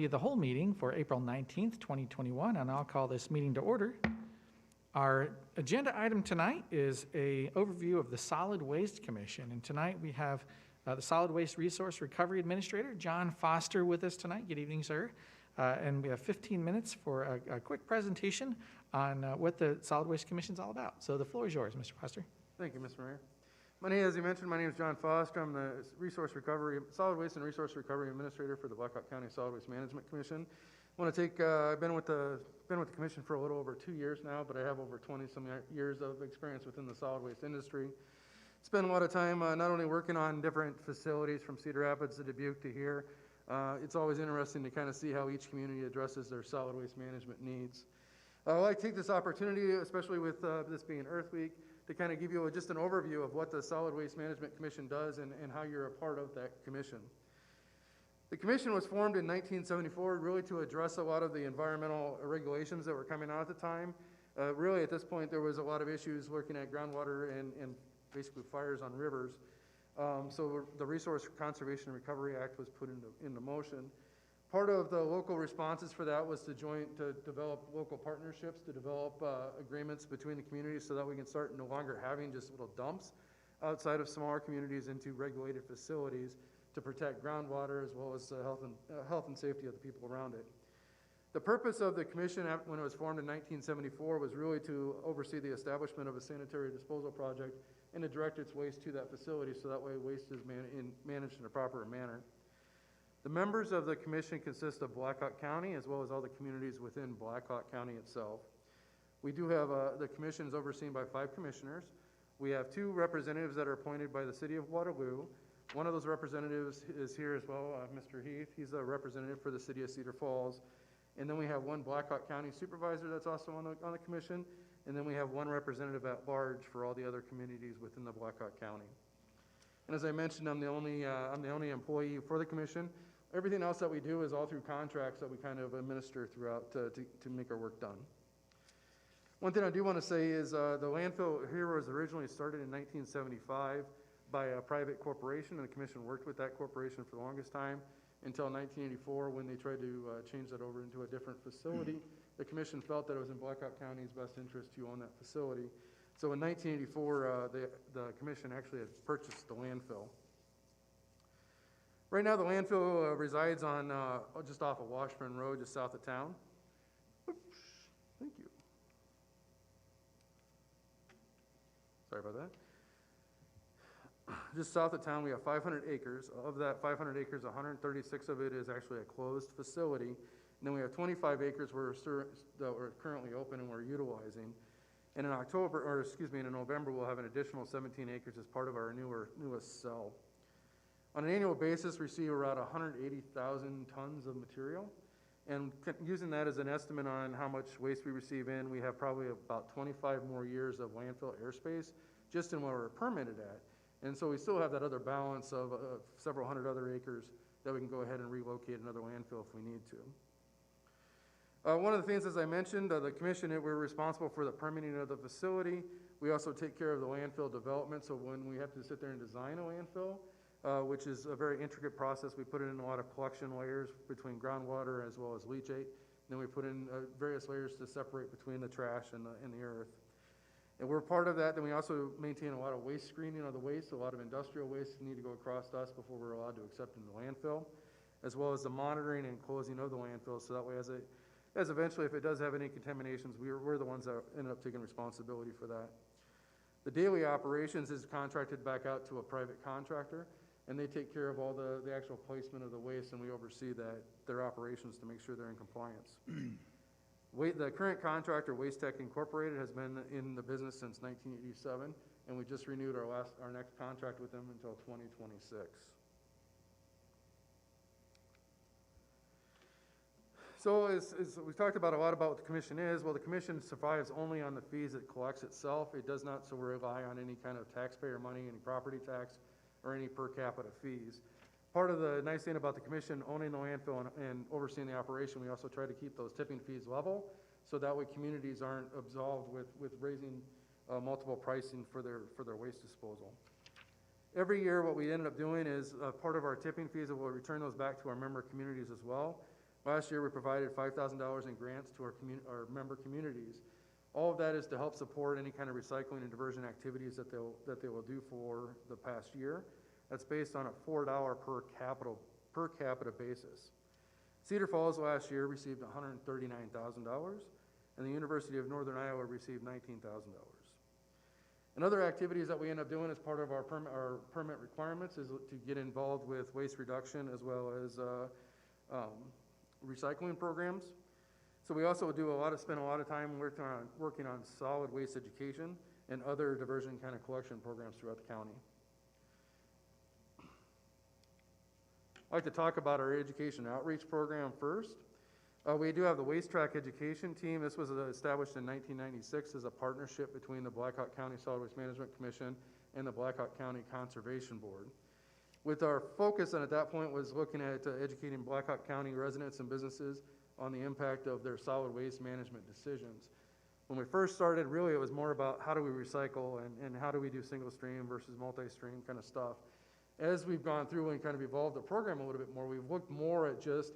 The whole meeting for April 19th, 2021, and I'll call this meeting to order. Our agenda item tonight is an overview of the Solid Waste Commission, and tonight we have the Solid Waste Resource Recovery Administrator, John Foster, with us tonight. Good evening, sir. And we have 15 minutes for a quick presentation on what the Solid Waste Commission is all about. So the floor is yours, Mr. Foster. Thank you, Mr. Mayor. As you mentioned, my name is John Foster. I'm the Solid Waste and Resource Recovery Administrator for the Blackhawk County Solid Waste Management Commission. I've been with the commission for a little over 2 years now, but I have over 20-some years of experience within the solid waste industry. Spent a lot of time not only working on different facilities from Cedar Rapids to Dubuque to here. It's always interesting to kind of see how each community addresses their solid waste management needs. I'd like to take this opportunity, especially with this being Earth Week, to kind of give you just an overview of what the Solid Waste Management Commission does and how you're a part of that commission. The commission was formed in 1974 really to address a lot of the environmental regulations that were coming out at the time. Really at this point there was a lot of issues looking at groundwater and basically fires on rivers. So the Resource Conservation and Recovery Act was put into motion. Part of the local responses for that was to develop local partnerships, to develop agreements between the communities so that we can start no longer having just little dumps outside of smaller communities into regulated facilities to protect groundwater as well as health and safety of the people around it. The purpose of the commission when it was formed in 1974 was really to oversee the establishment of a sanitary disposal project and to direct its waste to that facility so that way waste is managed in a proper manner. The members of the commission consist of Blackhawk County as well as all the communities within Blackhawk County itself. We do have, the commission is overseen by 5 commissioners. We have 2 representatives that are appointed by the City of Waterloo. One of those representatives is here as well, Mr. Heath. He's a representative for the City of Cedar Falls. And then we have 1 Blackhawk County supervisor that's also on the commission. And then we have 1 representative at large for all the other communities within the Blackhawk County. And as I mentioned, I'm the only employee for the commission. Everything else that we do is all through contracts that we kind of administer throughout to make our work done. One thing I do want to say is the landfill here was originally started in 1975 by a private corporation, and the commission worked with that corporation for the longest time until 1984 when they tried to change that over into a different facility. The commission felt that it was in Blackhawk County's best interest to own that facility. So in 1984, the commission actually had purchased the landfill. Right now, the landfill resides on just off of Washburn Road, just south of town. Oops, thank you. Sorry about that. Just south of town, we have 500 acres. Of that 500 acres, 136 of it is actually a closed facility. And then we have 25 acres that are currently open and we're utilizing. And in November, we'll have an additional 17 acres as part of our newest cell. On an annual basis, we receive around 180,000 tons of material. And using that as an estimate on how much waste we receive in, we have probably about 25 more years of landfill airspace just in where we're permitted at. And so we still have that other balance of several hundred other acres that we can go ahead and relocate another landfill if we need to. One of the things, as I mentioned, the commission, we're responsible for the permitting of the facility. We also take care of the landfill development. So when we have to sit there and design a landfill, which is a very intricate process, we put in a lot of collection layers between groundwater as well as leachate. Then we put in various layers to separate between the trash and the earth. And we're part of that. Then we also maintain a lot of waste screening of the waste. A lot of industrial waste need to go across to us before we're allowed to accept in the landfill, as well as the monitoring and closing of the landfill. So that way, as eventually, if it does have any contaminations, we're the ones that end up taking responsibility for that. The daily operations is contracted back out to a private contractor, and they take care of all the actual placement of the waste, and we oversee their operations to make sure they're in compliance. The current contractor, Waste Tech Incorporated, has been in the business since 1987, and we just renewed our next contract with them until 2026. So as we've talked about a lot about what the commission is, well, the commission survives only on the fees it collects itself. It does not rely on any kind of taxpayer money, any property tax, or any per capita fees. Part of the nice thing about the commission owning the landfill and overseeing the operation, we also try to keep those tipping fees level, so that way communities aren't absolved with raising multiple pricing for their waste disposal. Every year what we ended up doing is part of our tipping fees, we'll return those back to our member communities as well. Last year, we provided $5,000 in grants to our member communities. All of that is to help support any kind of recycling and diversion activities that they will do for the past year. That's based on a $4 per capita basis. Cedar Falls last year received $139,000, and the University of Northern Iowa received $19,000. And other activities that we end up doing as part of our permit requirements is to get involved with waste reduction as well as recycling programs. So we also spend a lot of time working on solid waste education and other diversion kind of collection programs throughout the county. I'd like to talk about our education outreach program first. We do have the Waste Track Education Team. This was established in 1996 as a partnership between the Blackhawk County Solid Waste Management Commission and the Blackhawk County Conservation Board. With our focus at that point was looking at educating Blackhawk County residents and businesses on the impact of their solid waste management decisions. When we first started, really it was more about how do we recycle and how do we do single stream versus multi-stream kind of stuff. As we've gone through and kind of evolved the program a little bit more, we've looked more at just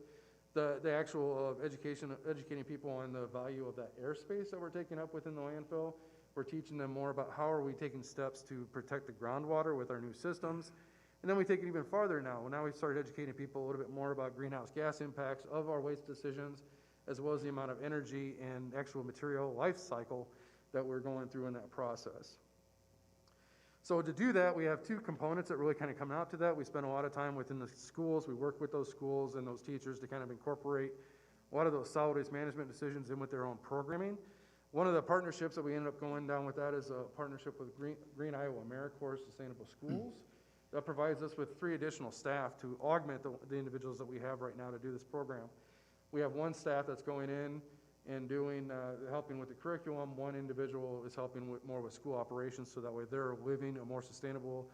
the actual educating people on the value of that airspace that we're taking up within the landfill. We're teaching them more about how are we taking steps to protect the groundwater with our new systems. And then we take it even farther now. Now we started educating people a little bit more about greenhouse gas impacts of our waste decisions, as well as the amount of energy and actual material life cycle that we're going through in that process. So to do that, we have two components that really kind of come out to that. We spend a lot of time within the schools. We work with those schools and those teachers to kind of incorporate a lot of those solid waste management decisions in with their own programming. One of the partnerships that we ended up going down with that is a partnership with Green Iowa AmeriCorps Sustainable Schools. That provides us with 3 additional staff to augment the individuals that we have right now to do this program. We have 1 staff that's going in and doing helping with the curriculum. 1 individual is helping more with school operations, so that way they're living a more sustainable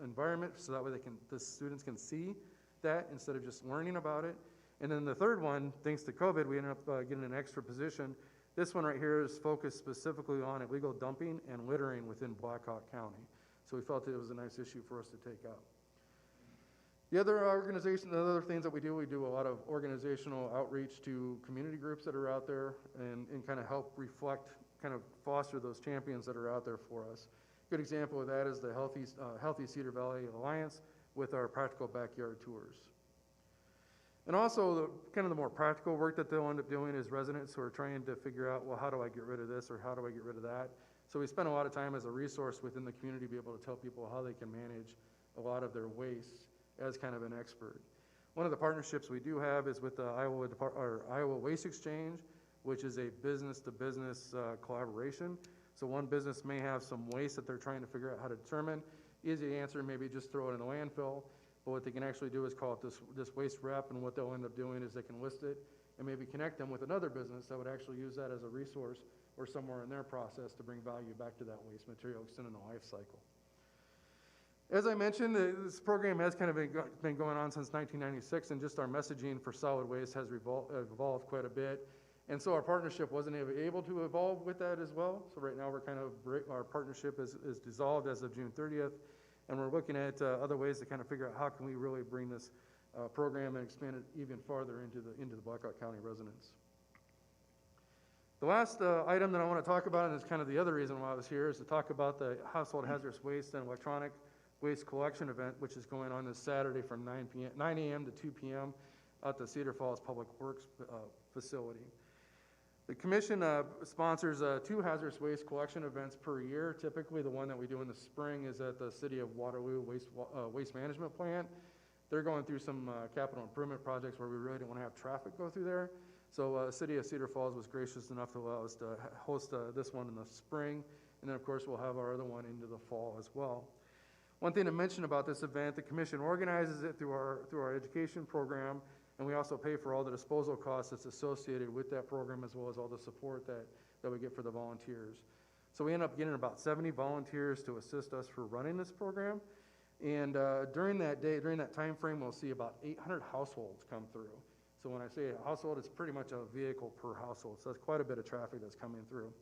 environment, so that way the students can see that instead of just learning about it. And then the 3rd one, thanks to COVID, we ended up getting an extra position. This one right here is focused specifically on illegal dumping and littering within Blackhawk County. So we felt it was a nice issue for us to take up. The other things that we do a lot of organizational outreach to community groups that are out there and kind of help reflect, kind of foster those champions that are out there for us. Good example of that is the Healthy Cedar Valley Alliance with our practical backyard tours. And also, kind of the more practical work that they'll end up doing is residents who are trying to figure out, well, how do I get rid of this or how do I get rid of that? So we spend a lot of time as a resource within the community to be able to tell people how they can manage a lot of their waste as kind of an expert. One of the partnerships we do have is with the Iowa Waste Exchange, which is a business-to-business collaboration. So one business may have some waste that they're trying to figure out how to determine. Easy answer, maybe just throw it in the landfill. But what they can actually do is call it this waste rep, and what they'll end up doing is they can list it and maybe connect them with another business that would actually use that as a resource or somewhere in their process to bring value back to that waste material, extending the life cycle. As I mentioned, this program has kind of been going on since 1996, and just our messaging for solid waste has evolved quite a bit. And so our partnership wasn't able to evolve with that as well. So right now our partnership is dissolved as of June 30th, and we're looking at other ways to kind of figure out how can we really bring this program and expand it even farther into the Blackhawk County residents. The last item that I want to talk about, and is kind of the other reason why I was here, is to talk about the household hazardous waste and electronic waste collection event, which is going on this Saturday from 9 a.m. to 2 p.m. at the Cedar Falls Public Works facility. The commission sponsors 2 hazardous waste collection events per year. Typically, the one that we do in the spring is at the City of Waterloo Waste Management Plant. They're going through some capital improvement projects where we really don't want to have traffic go through there. So City of Cedar Falls was gracious enough to allow us to host this one in the spring. And then, of course, we'll have our other one into the fall as well. One thing to mention about this event, the commission organizes it through our education program, and we also pay for all the disposal costs that's associated with that program, as well as all the support that we get for the volunteers. So we end up getting about 70 volunteers to assist us for running this program. And during that time frame, we'll see about 800 households come through. So when I say a household, it's pretty much a vehicle per household. So that's quite a bit of traffic that's coming through.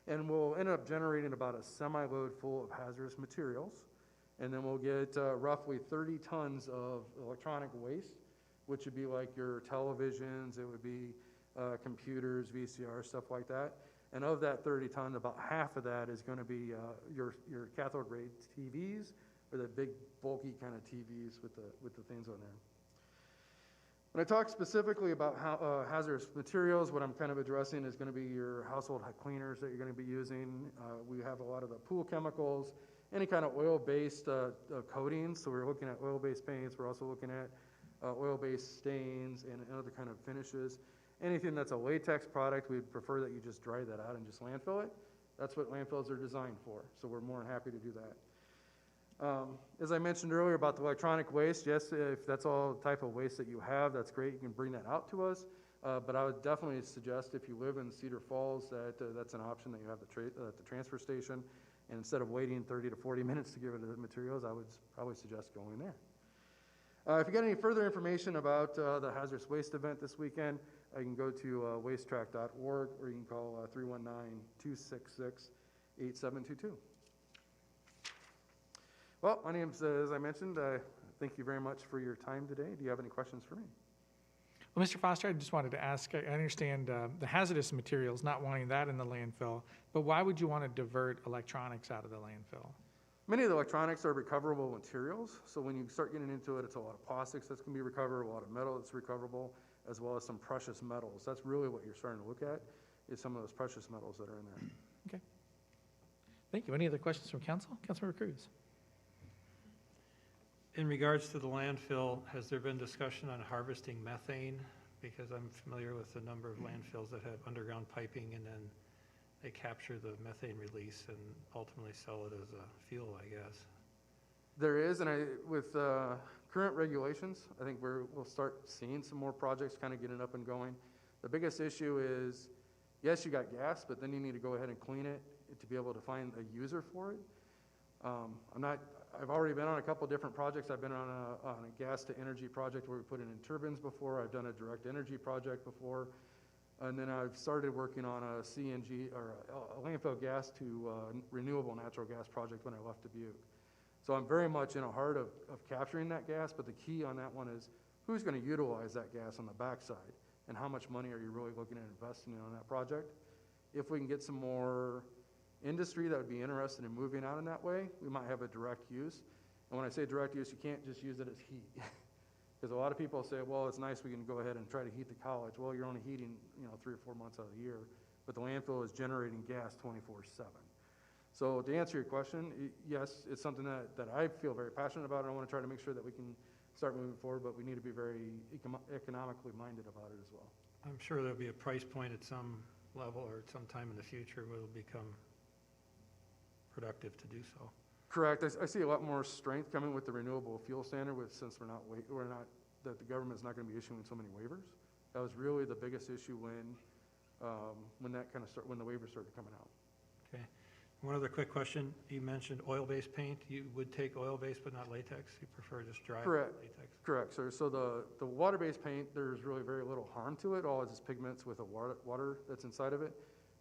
And we'll end up generating about a semi-load full of hazardous materials. And then we'll get roughly 30 tons of electronic waste, which would be like your televisions, it would be computers, VCR, stuff like that. And of that 30 ton, about half of that is going to be your cathode ray TVs, or the big bulky kind of TVs with the things on there. When I talk specifically about hazardous materials, what I'm kind of addressing is going to be your household cleaners that you're going to be using. We have a lot of the pool chemicals, any kind of oil-based coatings. So we're looking at oil-based paints. We're also looking at oil-based stains and other kind of finishes. Anything that's a latex product, we'd prefer that you just dry that out and just landfill it. That's what landfills are designed for. So we're more than happy to do that. As I mentioned earlier about the electronic waste, yes, if that's all type of waste that you have, that's great. You can bring that out to us. But I would definitely suggest if you live in Cedar Falls that that's an option that you have at the transfer station. And instead of waiting 30 to 40 minutes to give it the materials, I would probably suggest going there. If you got any further information about the hazardous waste event this weekend, you can go to wastetrack.org, or you can call 319-266-8722. Well, my name's, as I mentioned, thank you very much for your time today. Do you have any questions for me? Well, Mr. Foster, I just wanted to ask, I understand the hazardous materials, not wanting that in the landfill, but why would you want to divert electronics out of the landfill? Many of the electronics are recoverable materials, so when you start getting into it, it's a lot of plastics that's going to be recoverable, a lot of metal that's recoverable, as well as some precious metals. That's really what you're starting to look at, is some of those precious metals that are in there. Okay. Thank you. Any other questions from council? Councilmember Cruz. In regards to the landfill, has there been discussion on harvesting methane? Because I'm familiar with a number of landfills that have underground piping, and then they capture the methane release and ultimately sell it as a fuel, I guess. There is, and with current regulations, I think we'll start seeing some more projects kind of getting up and going. The biggest issue is, yes, you got gas, but then you need to go ahead and clean it to be able to find a user for it. I've already been on a couple different projects. I've been on a gas to energy project where we put in turbines before. I've done a direct energy project before. And then I've started working on a CNG, or a landfill gas to renewable natural gas project when I left Dubuque. So I'm very much in the heart of capturing that gas, but the key on that one is who's going to utilize that gas on the backside, and how much money are you really looking at investing in on that project? If we can get some more industry that would be interested in moving out in that way, we might have a direct use. And when I say direct use, you can't just use it as heat. Because a lot of people say, well, it's nice, we can go ahead and try to heat the college. Well, you're only heating 3 or 4 months out of the year, but the landfill is generating gas 24/7. So to answer your question, yes, it's something that I feel very passionate about, and I want to try to make sure that we can start moving forward, but we need to be very economically minded about it as well. I'm sure there'll be a price point at some level or at some time in the future where it'll become productive to do so. Correct. I see a lot more strength coming with the renewable fuel standard, since that the government's not going to be issuing so many waivers. That was really the biggest issue when the waivers started coming out. Okay. One other quick question. You mentioned oil-based paint. You would take oil-based but not latex? You prefer just dry Correct. latex? Correct, sir. So the water-based paint, there's really very little harm to it. All it is pigments with a water that's inside of it.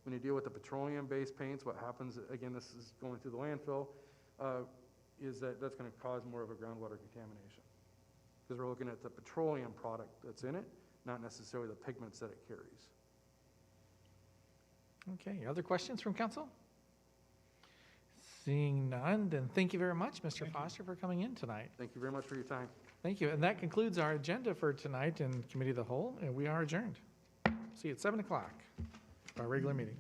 When you deal with the petroleum-based paints, what happens, again, this is going through the landfill, is that's going to cause more of a groundwater contamination. Because we're looking at the petroleum product that's in it, not necessarily the pigments that it carries. Okay, other questions from council? Seeing none, then thank you very much, Mr. Foster, for coming in tonight. Thank you very much for your time. Thank you. And that concludes our agenda for tonight in Committee of the Whole, and we are adjourned. See you at 7 o'clock, our regular meeting.